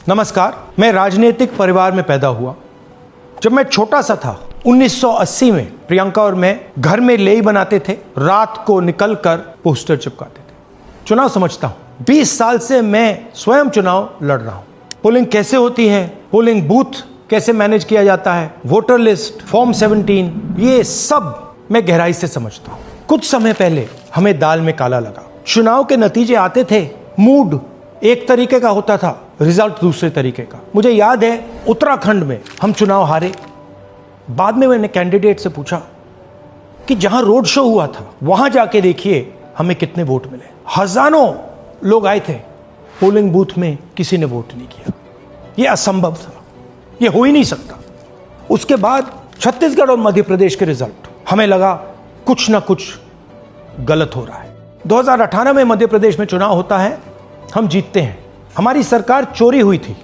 नमस्कार। मैं राजनीतिक परिवार में पैदा हुआ। जब मैं छोटा सा था 1980 में प्रियंका और मैं घर में लेई बनाते थे, रात को निकलकर पोस्टर चिपकाते थे। चुनाव समझता हूं। 20 साल से मैं स्वयं चुनाव लड़ रहा हूं। पोलिंग कैसे होती है, पोलिंग बूथ कैसे मैनेज किया जाता है, वोटर लिस्ट, फॉर्म 17, ये सब मैं गहराई से समझता हूं। कुछ समय पहले हमें दाल में काला लगा। चुनाव के नतीजे आते थे, मूड एक तरीके का होता था, रिजल्ट दूसरे तरीके का। मुझे याद है उत्तराखंड में हम चुनाव हारे। बाद में मैंने कैंडिडेट से पूछा कि जहां रोड शो हुआ था वहां जाके देखिए हमें कितने वोट मिले। हजारों लोग आए थे, पोलिंग बूथ में किसी ने वोट नहीं किया। यह असंभव था, यह हो ही नहीं सकता। उसके बाद छत्तीसगढ़ और मध्य प्रदेश के रिजल्ट, हमें लगा कुछ ना कुछ गलत हो रहा है। 2018 में मध्य प्रदेश में चुनाव होता है, हम जीतते हैं। हमारी सरकार चोरी हुई थी।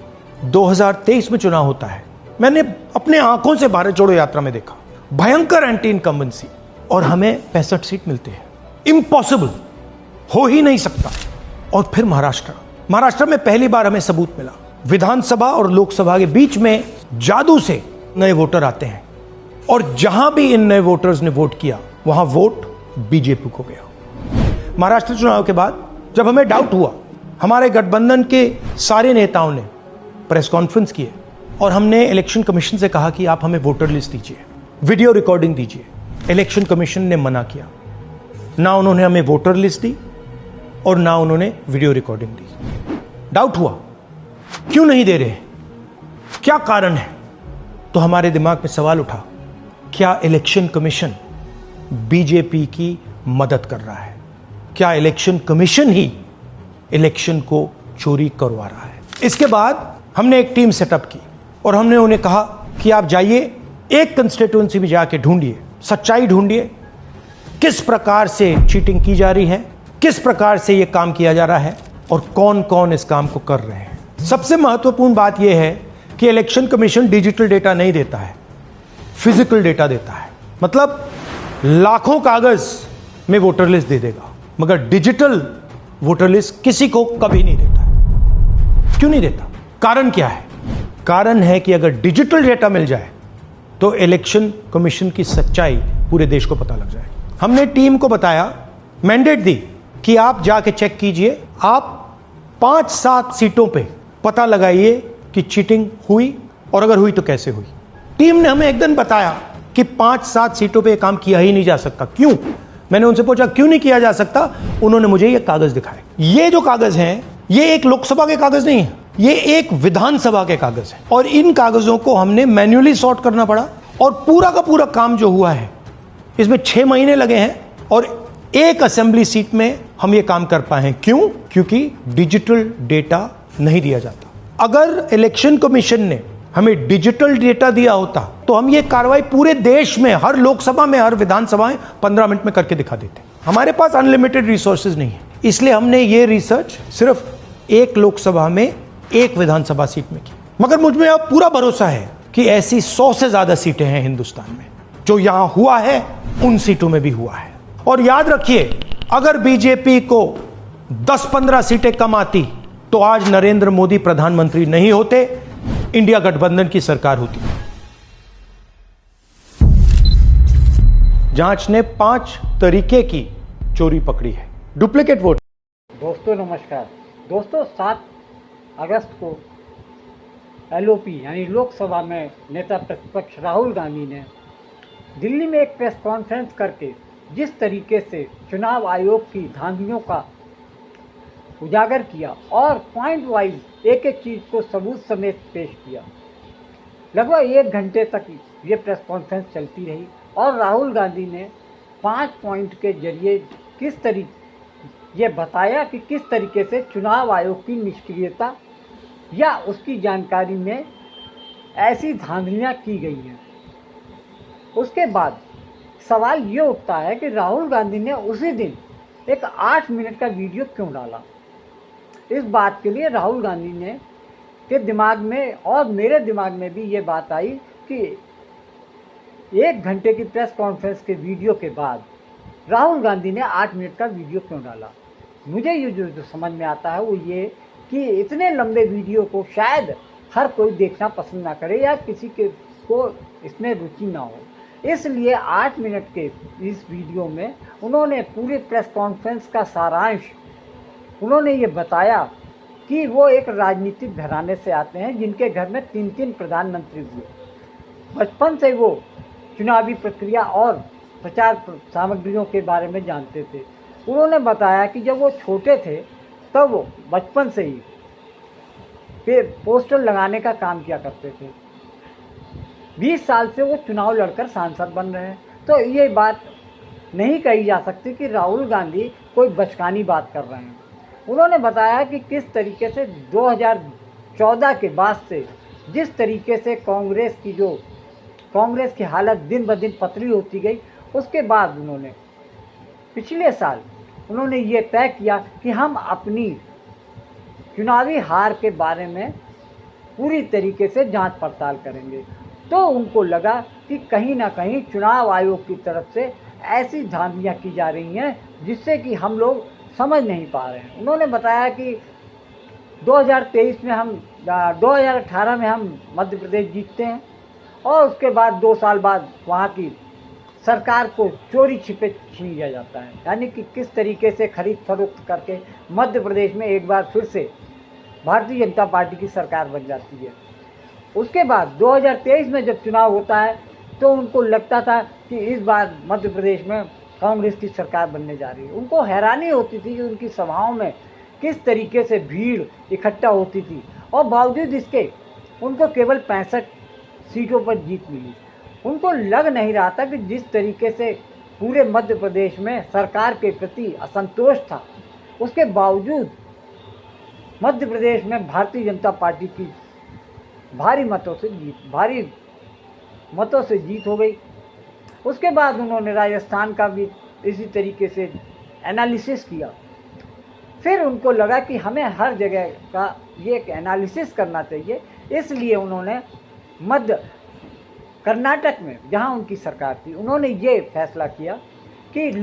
2023 में चुनाव होता है, मैंने अपने आंखों से भारत जोड़ो यात्रा में देखा, भयंकर एंटी इनकम्बेंसी, और हमें 65 सीट मिलते हैं। इम्पॉसिबल, हो ही नहीं सकता। और फिर महाराष्ट्र में पहली बार हमें सबूत मिला। विधानसभा और लोकसभा के बीच में जादू से नए वोटर आते हैं, और जहां भी इन नए वोटर्स ने वोट किया वहां वोट बीजेपी को गया। महाराष्ट्र चुनाव के बाद जब हमें डाउट हुआ, हमारे गठबंधन के सारे नेताओं ने प्रेस कॉन्फ्रेंस किए और हमने इलेक्शन कमीशन से कहा कि आप हमें वोटर लिस्ट दीजिए, वीडियो रिकॉर्डिंग दीजिए। इलेक्शन कमीशन ने मना किया। ना उन्होंने हमें वोटर लिस्ट दी और ना उन्होंने वीडियो रिकॉर्डिंग दी। डाउट हुआ, क्यों नहीं दे रहे, क्या कारण है? तो हमारे दिमाग में सवाल उठा, क्या इलेक्शन कमीशन बीजेपी की मदद कर रहा है? क्या इलेक्शन कमीशन ही इलेक्शन को चोरी करवा रहा है? इसके बाद हमने एक टीम सेटअप की और हमने उन्हें कहा कि आप जाइए, एक कंस्टिट्यूएंसी में जाके ढूंढिए, सच्चाई ढूंढिए, किस प्रकार से चीटिंग की जा रही है, किस प्रकार से यह काम किया जा रहा है और कौन कौन इस काम को कर रहे हैं। सबसे महत्वपूर्ण बात यह है कि इलेक्शन कमीशन डिजिटल डेटा नहीं देता है, फिजिकल डेटा देता है। मतलब लाखों कागज में वोटर लिस्ट दे देगा, मगर डिजिटल वोटर लिस्ट किसी को कभी नहीं देता। क्यों नहीं देता? कारण क्या है? कारण है कि अगर डिजिटल डेटा मिल जाए तो इलेक्शन कमीशन की सच्चाई पूरे देश को पता लग जाएगी। हमने टीम को बताया, मैंडेट दी कि आप जाके चेक कीजिए, आप 5-7 सीटों पे पता लगाइए कि चीटिंग हुई, और अगर हुई तो कैसे हुई। टीम ने हमें एक दिन बताया कि 5-7 सीटों पे काम किया ही नहीं जा सकता। क्यों? मैंने उनसे पूछा क्यों नहीं किया जा सकता। उन्होंने मुझे ये कागज दिखाए। ये जो कागज हैं, ये एक लोकसभा के कागज नहीं है, ये एक विधानसभा के कागज है, और इन कागजों को हमने मैन्युअली सॉर्ट करना पड़ा। और पूरा का पूरा काम जो हुआ है, इसमें 6 महीने लगे हैं, और एक असेंबली सीट में हम ये काम कर पाए हैं। क्यों? क्योंकि डिजिटल डेटा नहीं दिया जाता। अगर इलेक्शन कमीशन ने हमें डिजिटल डेटा दिया होता तो हम ये कार्रवाई पूरे देश में, हर लोकसभा में, हर विधानसभा में 15 मिनट में करके दिखा देते। हमारे पास अनलिमिटेड रिसोर्सेज नहीं है, इसलिए हमने ये रिसर्च सिर्फ एक लोकसभा में, एक विधानसभा सीट में की। मगर मुझ में अब पूरा भरोसा है कि ऐसी 100 से ज्यादा सीटें हैं हिंदुस्तान में। जो यहां हुआ है उन सीटों में भी हुआ है। और याद रखिए, अगर बीजेपी को 10-15 सीटें कम आती तो आज नरेंद्र मोदी प्रधानमंत्री नहीं होते, इंडिया गठबंधन की सरकार होती। जांच ने 5 तरीके की चोरी पकड़ी है। Duplicate vote. दोस्तों नमस्कार। दोस्तों 7 अगस्त को एलओपी यानी लोकसभा में नेता प्रतिपक्ष राहुल गांधी ने दिल्ली में एक प्रेस कॉन्फ्रेंस करके जिस तरीके से चुनाव आयोग की धांधलियों का उजागर किया और पॉइंट वाइज एक एक चीज़ को सबूत समेत पेश किया। लगभग 1 घंटे तक ये प्रेस कॉन्फ्रेंस चलती रही और राहुल गांधी ने 5 पॉइंट के जरिए ये बताया कि किस तरीके से चुनाव आयोग की निष्क्रियता या उसकी जानकारी में ऐसी धांधलियाँ की गई हैं। उसके बाद सवाल ये उठता है कि राहुल गांधी ने उसी दिन एक 8 मिनट का वीडियो क्यों डाला। इस बात के लिए राहुल गांधी ने के दिमाग में और मेरे दिमाग में भी ये बात आई कि 1 घंटे की प्रेस कॉन्फ्रेंस के वीडियो के बाद राहुल गांधी ने 8 मिनट का वीडियो क्यों डाला। मुझे ये जो समझ में आता है वो ये कि इतने लंबे वीडियो को शायद हर कोई देखना पसंद ना करे या किसी के को इसमें रुचि ना हो, इसलिए 8 मिनट के इस वीडियो में उन्होंने पूरे प्रेस कॉन्फ्रेंस का सारांश उन्होंने ये बताया कि वो एक राजनीतिक घराने से आते हैं जिनके घर में 3 प्रधानमंत्री हुए। बचपन से वो चुनावी प्रक्रिया और प्रचार सामग्रियों के बारे में जानते थे। उन्होंने बताया कि जब वो छोटे थे तब वो बचपन से ही पोस्टर लगाने का काम किया करते थे। 20 साल से वो चुनाव लड़कर सांसद बन रहे हैं, तो ये बात नहीं कही जा सकती कि राहुल गांधी कोई बचकानी बात कर रहे हैं। उन्होंने बताया कि किस तरीके से 2014 के बाद से जिस तरीके से कांग्रेस की हालत दिन ब दिन पतली होती गई, उसके बाद उन्होंने पिछले साल उन्होंने ये तय किया कि हम अपनी चुनावी हार के बारे में पूरी तरीके से जांच पड़ताल करेंगे। तो उनको लगा कि कहीं ना कहीं चुनाव आयोग की तरफ से ऐसी धांधलियाँ की जा रही हैं जिससे कि हम लोग समझ नहीं पा रहे हैं। उन्होंने बताया कि 2023 में 2018 में हम मध्य प्रदेश जीतते हैं और उसके बाद 2 साल बाद वहाँ की सरकार को चोरी छिपे छीन लिया जाता है, यानी कि किस तरीके से खरीद फरोख्त करके मध्य प्रदेश में एक बार फिर से भारतीय जनता पार्टी की सरकार बन जाती है। उसके बाद 2023 में जब चुनाव होता है तो उनको लगता था कि इस बार मध्य प्रदेश में कांग्रेस की सरकार बनने जा रही है। उनको हैरानी होती थी कि उनकी सभाओं में किस तरीके से भीड़ इकट्ठा होती थी और बावजूद इसके उनको केवल 65 सीटों पर जीत मिली। उनको लग नहीं रहा था कि जिस तरीके से पूरे मध्य प्रदेश में सरकार के प्रति असंतोष था, उसके बावजूद मध्य प्रदेश में भारतीय जनता पार्टी की भारी मतों से जीत हो गई। उसके बाद उन्होंने राजस्थान का भी इसी तरीके से एनालिसिस किया। फिर उनको लगा कि हमें हर जगह का ये एक एनालिसिस करना चाहिए, इसलिए उन्होंने मध्य कर्नाटक में जहां उनकी सरकार थी, उन्होंने ये फैसला किया कि एक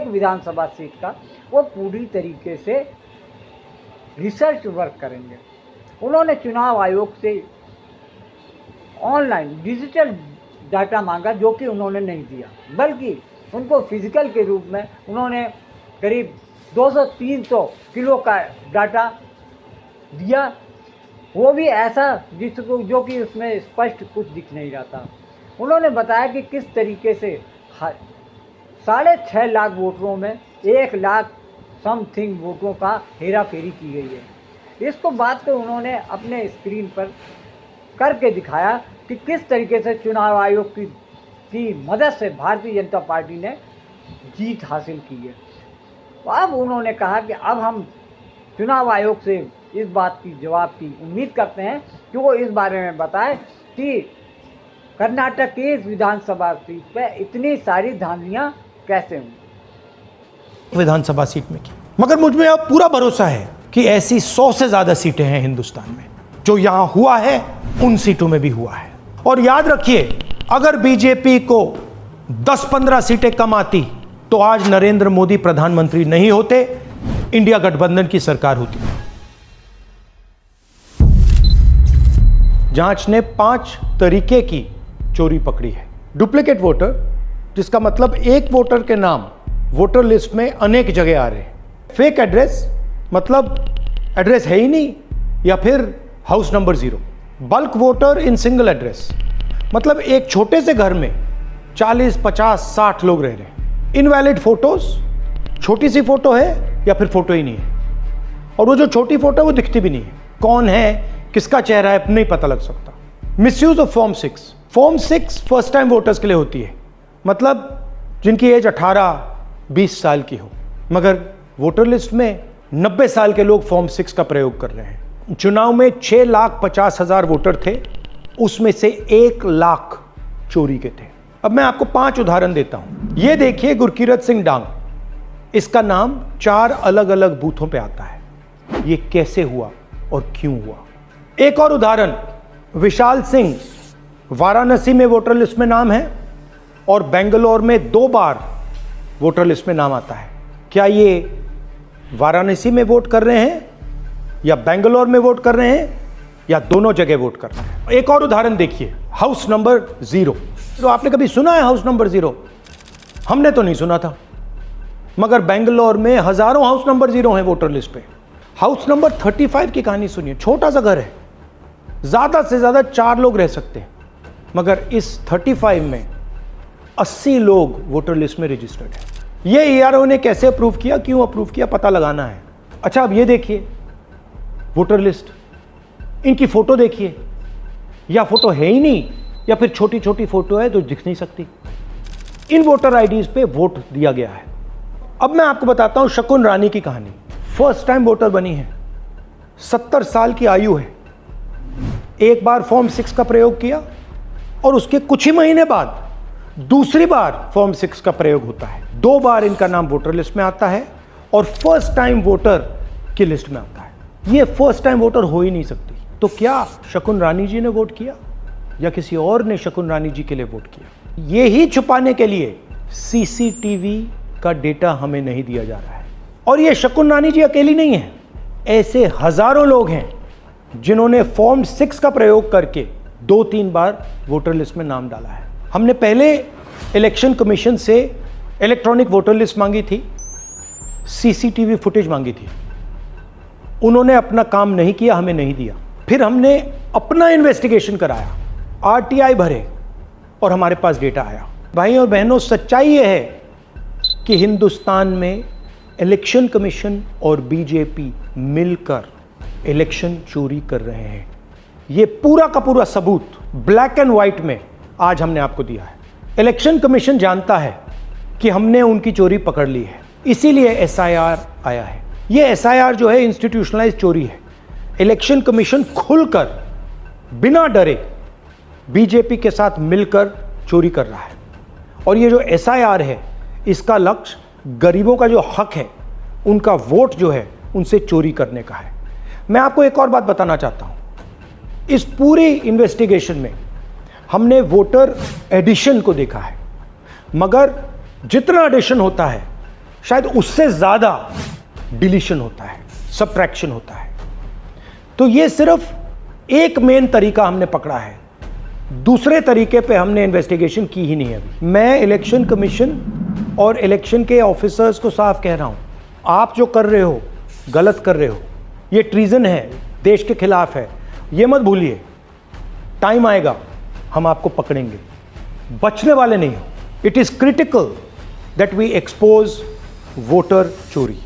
विधानसभा सीट का वो पूरी तरीके से रिसर्च वर्क करेंगे। उन्होंने चुनाव आयोग से ऑनलाइन डिजिटल डाटा मांगा, जो कि उन्होंने नहीं दिया, बल्कि उनको फिजिकल के रूप में उन्होंने करीब 200-300 किलो का डाटा दिया, वो भी ऐसा जो कि उसमें स्पष्ट कुछ दिख नहीं रहा था। उन्होंने बताया कि किस तरीके से 6.5 लाख वोटरों में 1 लाख समथिंग वोटों का हेरा फेरी की गई है। इसको बात को उन्होंने अपने स्क्रीन पर करके दिखाया कि किस तरीके से चुनाव आयोग की मदद से भारतीय जनता पार्टी ने जीत हासिल की है। अब उन्होंने कहा कि अब हम चुनाव आयोग से इस बात की जवाब की उम्मीद करते हैं कि वो इस बारे में बताए कि कर्नाटक की इस विधानसभा सीट पे इतनी सारी धांधलियाँ कैसे हुई। विधानसभा सीट में की, मगर मुझ में अब पूरा भरोसा है कि ऐसी 100 से ज़्यादा सीटें हैं हिंदुस्तान में। जो यहाँ हुआ है उन सीटों में भी हुआ है। और याद रखिए, अगर बीजेपी को 10-15 सीटें कम आती तो आज नरेंद्र मोदी प्रधानमंत्री नहीं होते, इंडिया गठबंधन की सरकार होती। जांच ने 5 तरीके की चोरी पकड़ी है। डुप्लीकेट वोटर, जिसका मतलब एक वोटर के नाम वोटर लिस्ट में अनेक जगह आ रहे हैं। फेक एड्रेस, मतलब एड्रेस है ही नहीं या फिर house number 0। Bulk voter in single address, मतलब एक छोटे से घर में 40, 50, 60 लोग रह रहे हैं। इनवैलिड फोटोज, छोटी सी फोटो है या फिर फोटो ही नहीं है, और वो जो छोटी फोटो है वो दिखती भी नहीं है। कौन है, किसका चेहरा है, नहीं पता लग सकता। Misuse of form 6। Form 6 first time voters के लिए होती है, मतलब जिनकी एज 18-20 साल की हो, मगर वोटर लिस्ट में 90 साल के लोग फॉर्म 6 का प्रयोग कर रहे हैं। चुनाव में 6,50,000 वोटर थे, उसमें से 1 लाख चोरी के थे। अब मैं आपको 5 उदाहरण देता हूं। ये देखिए, गुरकीरत सिंह डांग, इसका नाम 4 अलग अलग बूथों पे आता है। ये कैसे हुआ और क्यों हुआ। एक और उदाहरण, विशाल सिंह, वाराणसी में वोटर लिस्ट में नाम है और बेंगलोर में 2 बार वोटर लिस्ट में नाम आता है। क्या ये वाराणसी में वोट कर रहे हैं या बेंगलोर में वोट कर रहे हैं या दोनों जगह वोट कर रहे हैं। एक और उदाहरण देखिए, हाउस नंबर 0। तो आपने कभी सुना है हाउस नंबर 0? हमने तो नहीं सुना था, मगर बेंगलोर में हजारों हाउस नंबर 0 हैं वोटर लिस्ट पे। हाउस नंबर 35 की कहानी सुनिए। छोटा सा घर है, ज्यादा से ज्यादा 4 लोग रह सकते हैं, मगर इस 35 में 80 लोग वोटर लिस्ट में रजिस्टर्ड है। ये ईआरओ ने कैसे अप्रूव किया, क्यों अप्रूव किया, पता लगाना है। अच्छा, अब ये देखिए वोटर लिस्ट, इनकी फोटो देखिए, या फोटो है ही नहीं या फिर छोटी छोटी फोटो है तो दिख नहीं सकती। इन वोटर आईडीज पे वोट दिया गया है। अब मैं आपको बताता हूं शकुन रानी की कहानी। फर्स्ट टाइम वोटर बनी है, 70 साल की आयु है। एक बार फॉर्म 6 का प्रयोग किया और उसके कुछ ही महीने बाद दूसरी बार फॉर्म 6 का प्रयोग होता है। 2 बार इनका नाम वोटर लिस्ट में आता है और फर्स्ट टाइम वोटर की लिस्ट में आता है। ये फर्स्ट टाइम वोटर हो ही नहीं सकती। तो क्या शकुन रानी जी ने वोट किया या किसी और ने शकुन रानी जी के लिए वोट किया? ये ही छुपाने के लिए सीसीटीवी का डेटा हमें नहीं दिया जा रहा है। और ये शकुन रानी जी अकेली नहीं है, ऐसे हजारों लोग हैं जिन्होंने फॉर्म 6 का प्रयोग करके 2-3 बार वोटर लिस्ट में नाम डाला है। हमने पहले इलेक्शन कमीशन से इलेक्ट्रॉनिक वोटर लिस्ट मांगी थी, सीसीटीवी फुटेज मांगी थी। उन्होंने अपना काम नहीं किया, हमें नहीं दिया। फिर हमने अपना इन्वेस्टिगेशन कराया, आरटीआई भरे और हमारे पास डेटा आया। भाई और बहनों, सच्चाई यह है कि हिंदुस्तान में इलेक्शन कमीशन और बीजेपी मिलकर इलेक्शन चोरी कर रहे हैं। ये पूरा का पूरा सबूत ब्लैक एंड व्हाइट में आज हमने आपको दिया है। इलेक्शन कमीशन जानता है कि हमने उनकी चोरी पकड़ ली है, इसीलिए एसआईआर आया है। ये एसआईआर जो है इंस्टीट्यूशनलाइज चोरी है। इलेक्शन कमीशन खुलकर बिना डरे बीजेपी के साथ मिलकर चोरी कर रहा है। और ये जो एसआईआर है, इसका लक्ष्य गरीबों का जो हक है, उनका वोट जो है, उनसे चोरी करने का है। मैं आपको एक और बात बताना चाहता हूं। इस पूरी इन्वेस्टिगेशन में हमने वोटर एडिशन को देखा है, मगर जितना एडिशन होता है शायद उससे ज्यादा डिलीशन होता है, सबट्रैक्शन होता है। तो ये सिर्फ एक मेन तरीका हमने पकड़ा है, दूसरे तरीके पे हमने इन्वेस्टिगेशन की ही नहीं है अभी। मैं इलेक्शन कमीशन और इलेक्शन के ऑफिसर्स को साफ कह रहा हूं, आप जो कर रहे हो गलत कर रहे हो। ये ट्रीजन है, देश के खिलाफ है। ये मत भूलिए, टाइम आएगा हम आपको पकड़ेंगे, बचने वाले नहीं हो। It is critical that we expose voter चोरी।